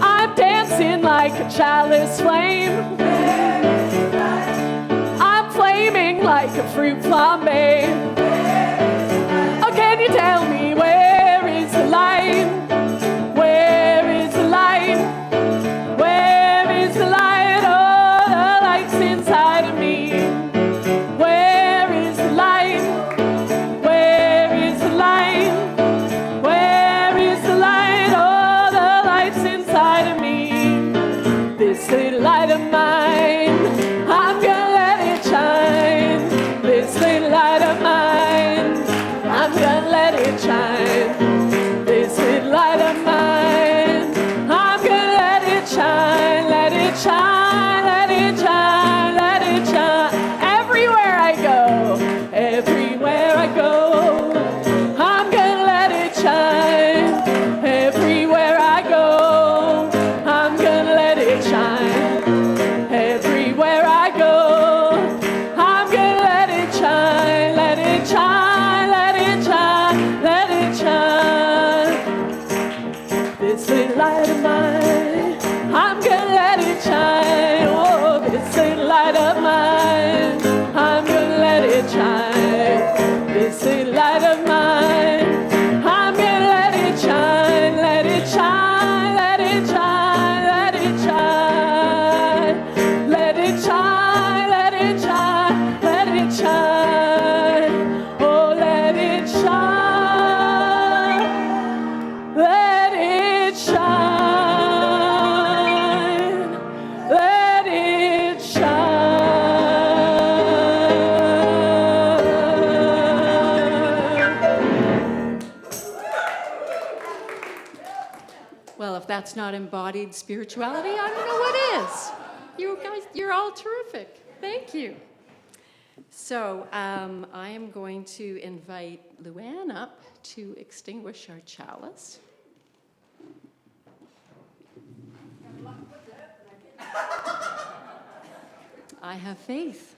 I'm dancing like a chalice flame. I'm flaming like a fruit flambe. Oh, can you tell me, where is the light? Where is the light? Where is the light? Oh, the light's inside of me. Where is the light? Where is the light? Where is the light? Oh, the light's inside of me. This little light of mine shine. This light of mine, I'm gonna let it shine, let it shine, let it shine, let it shine, let it shine, let it shine, let it shine, oh let it shine, let it shine, let it shine. Well, if that's not embodied spirituality, I don't know what is. You guys, you're all terrific. Thank you. So I am going to invite Luann up to extinguish our chalice. I have faith.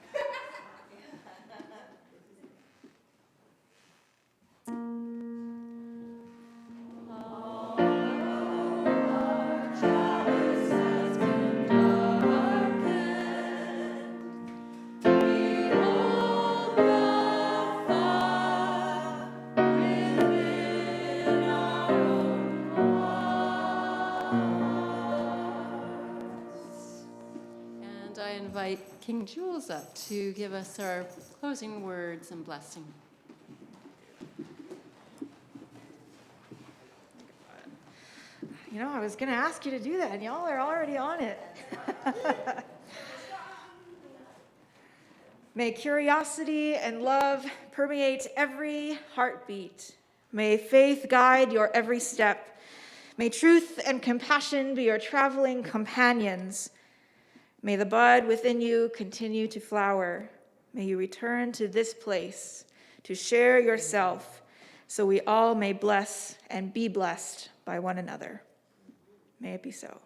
And I invite King Julez up to give us our closing words and blessing. You know, I was going to ask you to do that, and y'all are already on it. May curiosity and love permeate every heartbeat. May faith guide your every step. May truth and compassion be your traveling companions. May the bud within you continue to flower. May you return to this place to share yourself so we all may bless and be blessed by one another. May it be so.